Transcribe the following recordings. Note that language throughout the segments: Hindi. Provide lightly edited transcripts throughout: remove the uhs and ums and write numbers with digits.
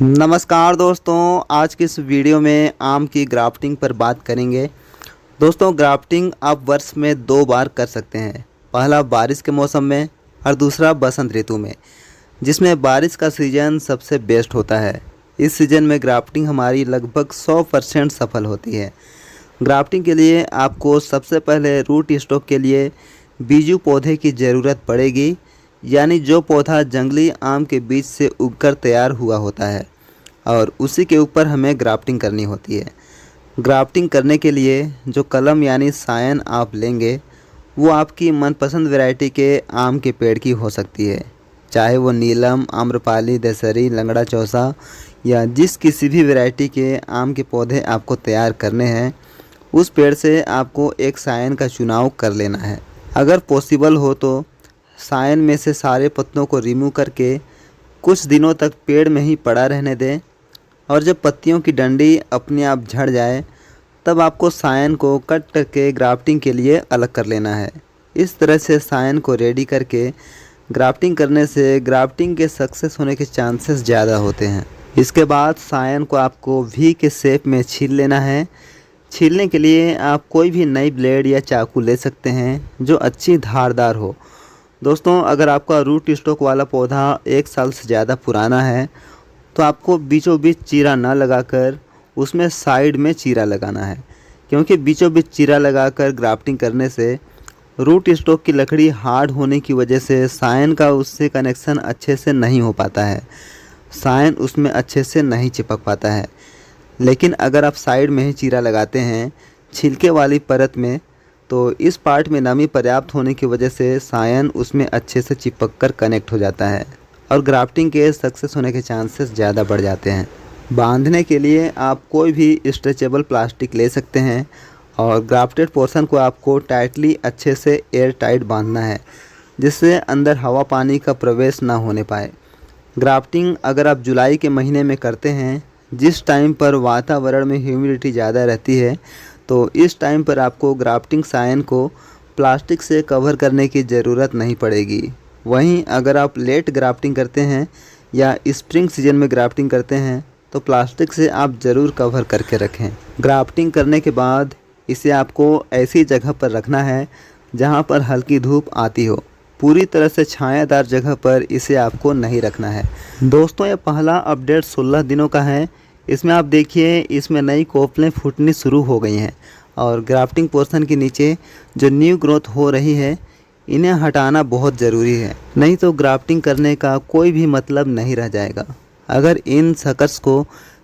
नमस्कार दोस्तों, आज की इस वीडियो में आम की ग्राफ्टिंग पर बात करेंगे। दोस्तों, ग्राफ्टिंग आप वर्ष में 2 बार कर सकते हैं। पहला बारिश के मौसम में और दूसरा बसंत ऋतु में, जिसमें बारिश का सीज़न सबसे बेस्ट होता है। इस सीज़न में ग्राफ्टिंग हमारी लगभग 100% सफल होती है। ग्राफ्टिंग के लिए आपको सबसे पहले रूट स्टॉक के लिए बीजू पौधे की ज़रूरत पड़ेगी, यानी जो पौधा जंगली आम के बीज से उगकर तैयार हुआ होता है और उसी के ऊपर हमें ग्राफ्टिंग करनी होती है। ग्राफ्टिंग करने के लिए जो कलम यानी सायन आप लेंगे वो आपकी मनपसंद वैरायटी के आम के पेड़ की हो सकती है, चाहे वो नीलम, आम्रपाली, दशहरी, लंगड़ा चौसा या जिस किसी भी वैरायटी के आम के पौधे आपको तैयार करने हैं, उस पेड़ से आपको एक सायन का चुनाव कर लेना है। अगर पॉसिबल हो तो सायन में से सारे पत्तों को रिमूव करके कुछ दिनों तक पेड़ में ही पड़ा रहने दें और जब पत्तियों की डंडी अपने आप झड़ जाए तब आपको सायन को कट करके ग्राफ्टिंग के लिए अलग कर लेना है। इस तरह से सायन को रेडी करके ग्राफ्टिंग करने से ग्राफ्टिंग के सक्सेस होने के चांसेस ज़्यादा होते हैं। इसके बाद सायन को आपको वी के शेप में छील लेना है। छीलने के लिए आप कोई भी नई ब्लेड या चाकू ले सकते हैं जो अच्छी धारदार हो। दोस्तों, अगर आपका रूट स्टॉक वाला पौधा 1 साल से ज़्यादा पुराना है तो आपको बीचों बीच चीरा ना लगाकर उसमें साइड में चीरा लगाना है, क्योंकि बीचों बीच चीरा लगाकर ग्राफ्टिंग करने से रूट स्टॉक की लकड़ी हार्ड होने की वजह से सायन का उससे कनेक्शन अच्छे से नहीं हो पाता है, सायन उसमें अच्छे से नहीं चिपक पाता है। लेकिन अगर आप साइड में ही चीरा लगाते हैं छिलके वाली परत में, तो इस पार्ट में नमी पर्याप्त होने की वजह से सायन उसमें अच्छे से चिपक कर कनेक्ट हो जाता है और ग्राफ्टिंग के सक्सेस होने के चांसेस ज़्यादा बढ़ जाते हैं। बांधने के लिए आप कोई भी स्ट्रेचेबल प्लास्टिक ले सकते हैं और ग्राफ्टेड पोर्शन को आपको टाइटली अच्छे से एयर टाइट बांधना है, जिससे अंदर हवा पानी का प्रवेश ना होने पाए। ग्राफ्टिंग अगर आप जुलाई के महीने में करते हैं, जिस टाइम पर वातावरण में ह्यूमिडिटी ज़्यादा रहती है, तो इस टाइम पर आपको ग्राफ्टिंग सायन को प्लास्टिक से कवर करने की ज़रूरत नहीं पड़ेगी। वहीं अगर आप लेट ग्राफ्टिंग करते हैं या स्प्रिंग सीजन में ग्राफ्टिंग करते हैं तो प्लास्टिक से आप ज़रूर कवर करके रखें। ग्राफ्टिंग करने के बाद इसे आपको ऐसी जगह पर रखना है जहां पर हल्की धूप आती हो। पूरी तरह से छायादार जगह पर इसे आपको नहीं रखना है। दोस्तों, ये पहला अपडेट 16 दिनों का है। इसमें आप देखिए, इसमें नई कोपलें फूटनी शुरू हो गई हैं और ग्राफ्टिंग पोर्शन के नीचे जो न्यू ग्रोथ हो रही है, इन्हें हटाना बहुत ज़रूरी है, नहीं तो ग्राफ्टिंग करने का कोई भी मतलब नहीं रह जाएगा। अगर इन सकर्स को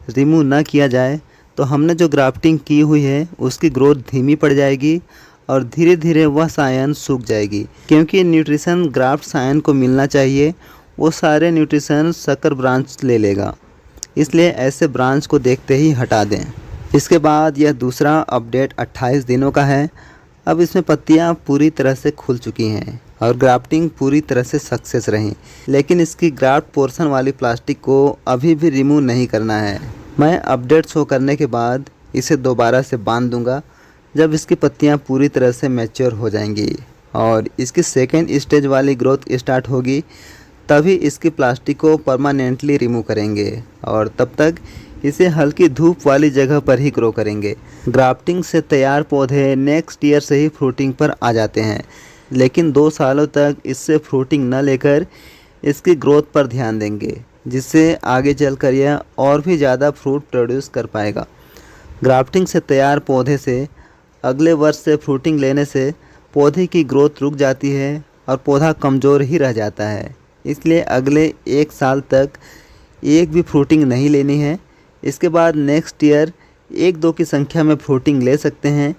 रिमूव ना किया जाए तो हमने जो ग्राफ्टिंग की हुई है उसकी ग्रोथ धीमी पड़ जाएगी और धीरे धीरे वह सायन सूख जाएगी, क्योंकि न्यूट्रिशन ग्राफ्ट सायन को मिलना चाहिए, वो सारे न्यूट्रिशन शक्कर ब्रांच ले लेगा। इसलिए ऐसे ब्रांच को देखते ही हटा दें। इसके बाद यह दूसरा अपडेट 28 दिनों का है। अब इसमें पत्तियां पूरी तरह से खुल चुकी हैं और ग्राफ्टिंग पूरी तरह से सक्सेस रही, लेकिन इसकी ग्राफ्ट पोर्शन वाली प्लास्टिक को अभी भी रिमूव नहीं करना है। मैं अपडेट शो करने के बाद इसे दोबारा से बांध दूंगा जब इसकी पत्तियां पूरी तरह से मैच्योर हो जाएंगी और इसकी सेकेंड स्टेज वाली ग्रोथ स्टार्ट होगी, तभी इसकी प्लास्टिक को परमानेंटली रिमूव करेंगे और तब तक इसे हल्की धूप वाली जगह पर ही ग्रो करेंगे। ग्राफ्टिंग से तैयार पौधे नेक्स्ट ईयर से ही फ्रूटिंग पर आ जाते हैं, लेकिन 2 सालों तक इससे फ्रूटिंग न लेकर इसकी ग्रोथ पर ध्यान देंगे, जिससे आगे चलकर यह और भी ज़्यादा फ्रूट प्रोड्यूस कर पाएगा। ग्राफ्टिंग से तैयार पौधे से अगले वर्ष से फ्रूटिंग लेने से पौधे की ग्रोथ रुक जाती है और पौधा कमज़ोर ही रह जाता है। इसलिए अगले 1 साल तक एक भी फ्रूटिंग नहीं लेनी है। इसके बाद नेक्स्ट ईयर 1-2 की संख्या में फ्रूटिंग ले सकते हैं,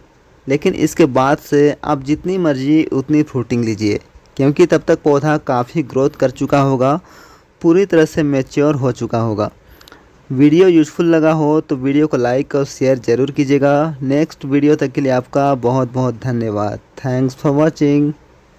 लेकिन इसके बाद से आप जितनी मर्जी उतनी फ्रूटिंग लीजिए, क्योंकि तब तक पौधा काफ़ी ग्रोथ कर चुका होगा, पूरी तरह से मैच्योर हो चुका होगा। वीडियो यूज़फुल लगा हो तो वीडियो को लाइक और शेयर ज़रूर कीजिएगा। नेक्स्ट वीडियो तक के लिए आपका बहुत बहुत धन्यवाद। Thanks for watching.